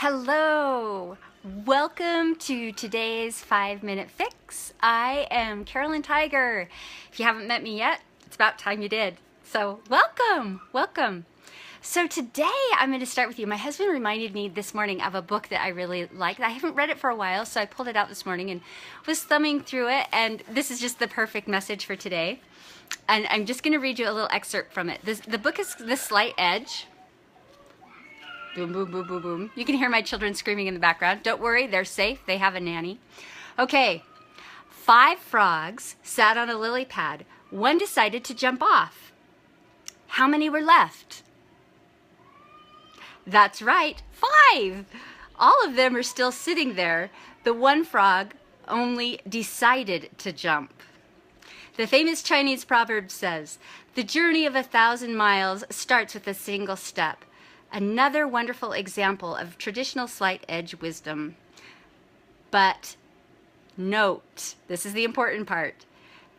Hello! Welcome to today's 5-Minute Fix. I am Carolyn Tiger. If you haven't met me yet, it's about time you did. So welcome. So today I'm going to start with you. My husband reminded me this morning of a book that I really liked. I haven't read it for a while, so I pulled it out this morning and was thumbing through it, and this is just the perfect message for today. And I'm just going to read you a little excerpt from it. The book is The Slight Edge. Boom, boom, boom, boom, boom. You can hear my children screaming in the background. Don't worry, they're safe. They have a nanny. Okay. 5 frogs sat on a lily pad. One decided to jump off. How many were left? That's right, 5. All of them are still sitting there. The one frog only decided to jump. The famous Chinese proverb says, "The journey of 1,000 miles starts with a single step." Another wonderful example of traditional slight edge wisdom. But note, this is the important part,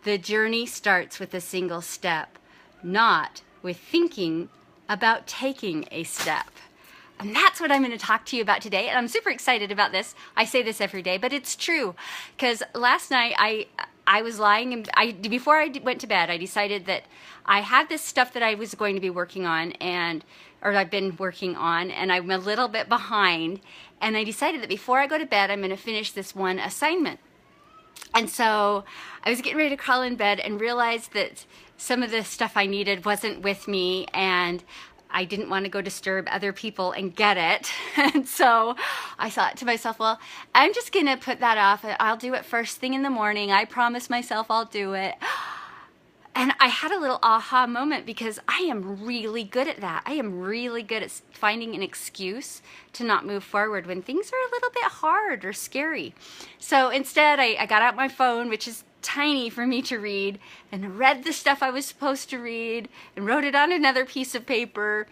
the journey starts with a single step, not with thinking about taking a step. And that's what I'm going to talk to you about today. And I'm super excited about this. I say this every day, but it's true. Because last night I was lying and before I went to bed, I decided that I had this stuff that I was going to be working on or I've been working on, and I'm a little bit behind. And I decided that before I go to bed, I'm going to finish this one assignment. And so I was getting ready to crawl in bed and realized that some of the stuff I needed wasn't with me, and I didn't want to go disturb other people and get it. And so I thought to myself, well, I'm just going to put that off. I'll do it first thing in the morning. I promise myself I'll do it. And I had a little aha moment because I am really good at that. I am really good at finding an excuse to not move forward when things are a little bit hard or scary. So instead, I got out my phone, which is tiny for me to read, and read the stuff I was supposed to read and wrote it on another piece of paper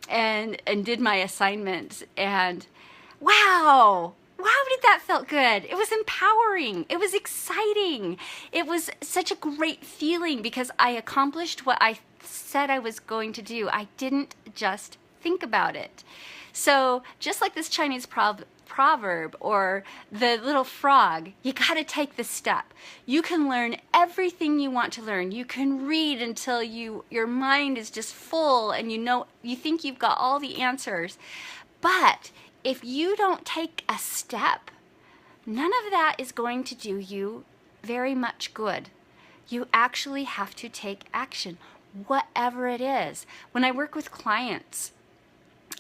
and did my assignments. And wow did that felt good. It was empowering. It was exciting. It was such a great feeling because I accomplished what I said I was going to do. I didn't just think about it. So just like this Chinese proverb or the little frog, you got to take the step. You can learn everything you want to learn. You can read until your mind is just full and you think you've got all the answers. But if you don't take a step, none of that is going to do you very much good. You actually have to take action, whatever it is. When I work with clients,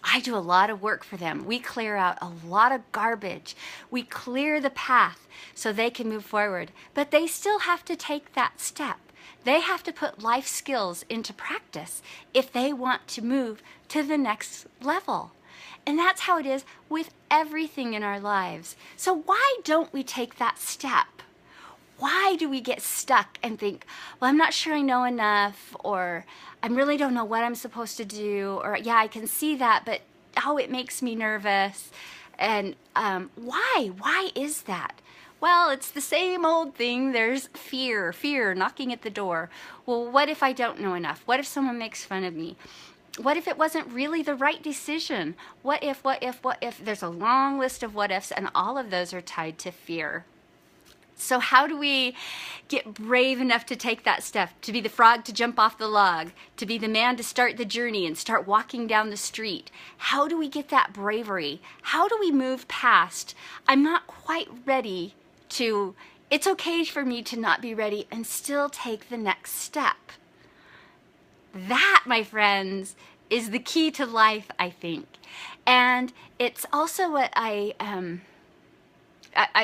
I do a lot of work for them. We clear out a lot of garbage. We clear the path so they can move forward. But they still have to take that step. They have to put life skills into practice if they want to move to the next level. And that's how it is with everything in our lives. So why don't we take that step? Why do we get stuck and think, well, I'm not sure I know enough, or I really don't know what I'm supposed to do, or yeah, I can see that, but oh, it makes me nervous. And why? Why is that? Well, it's the same old thing. There's fear knocking at the door. Well, what if I don't know enough? What if someone makes fun of me? What if it wasn't really the right decision? What if? There's a long list of what ifs, and all of those are tied to fear. So how do we get brave enough to take that step, to be the frog to jump off the log, to be the man to start the journey and start walking down the street? How do we get that bravery? How do we move past, I'm not quite ready to, it's okay for me to not be ready and still take the next step? That, my friends, is the key to life, I think. And it's also what I've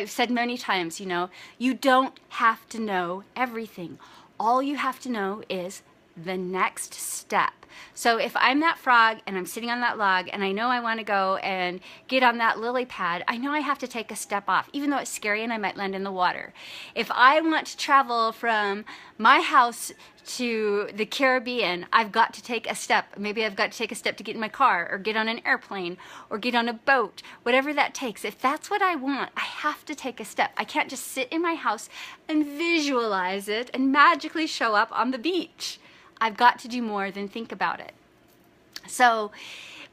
said many times, you don't have to know everything. All you have to know is the next step. So if I'm that frog and I'm sitting on that log and I know I want to go and get on that lily pad, I know I have to take a step off, even though it's scary and I might land in the water. If I want to travel from my house to the Caribbean, I've got to take a step. Maybe I've got to take a step to get in my car or get on an airplane or get on a boat, whatever that takes. If that's what I want, I have to take a step. I can't just sit in my house and visualize it and magically show up on the beach. I've got to do more than think about it. So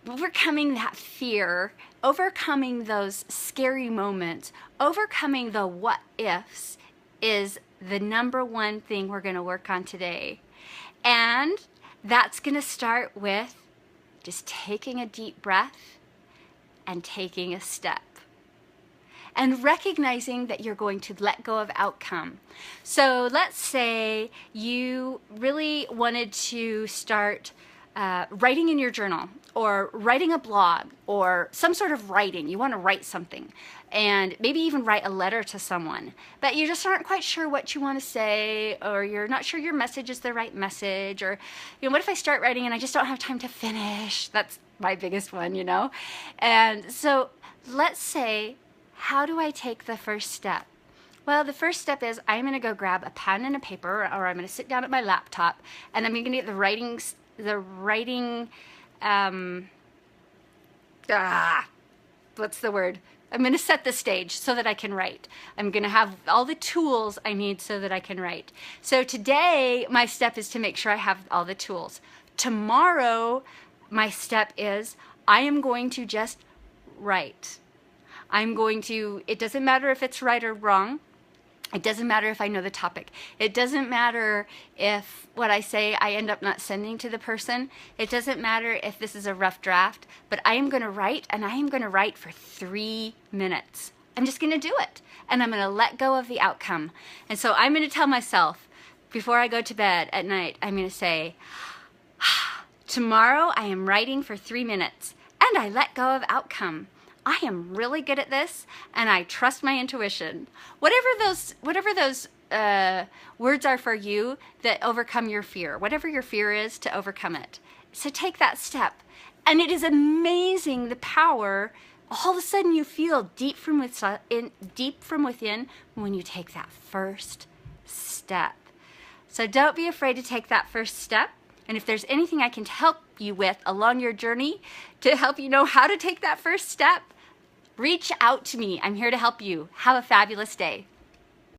overcoming that fear, overcoming those scary moments, overcoming the what ifs is the number one thing we're going to work on today. And that's going to start with just taking a deep breath and taking a step. And recognizing that you're going to let go of outcome. So let's say you really wanted to start writing in your journal, or writing a blog, or some sort of writing. You want to write something, and maybe even write a letter to someone, but you just aren't quite sure what you want to say, or you're not sure your message is the right message, or, you know, what if I start writing and I just don't have time to finish? That's my biggest one, you know? And so let's say, how do I take the first step? Well, the first step is I'm going to go grab a pen and a paper, or I'm going to sit down at my laptop, and I'm going to get the writing, what's the word? I'm going to set the stage so that I can write. I'm going to have all the tools I need so that I can write. So today, my step is to make sure I have all the tools. Tomorrow, my step is I am going to just write. It doesn't matter if it's right or wrong. It doesn't matter if I know the topic. It doesn't matter if what I say I end up not sending to the person. It doesn't matter if this is a rough draft, but I am going to write, and I am going to write for 3 minutes. I'm just going to do it, and I'm going to let go of the outcome. And so I'm going to tell myself, before I go to bed at night, I'm going to say, tomorrow I am writing for 3 minutes, and I let go of outcome. I am really good at this, and I trust my intuition. Whatever those words are for you that overcome your fear, whatever your fear is, to overcome it. So take that step. And it is amazing the power all of a sudden you feel deep from within when you take that first step. So don't be afraid to take that first step. And if there's anything I can help you with along your journey to help you know how to take that first step, reach out to me. I'm here to help you. Have a fabulous day.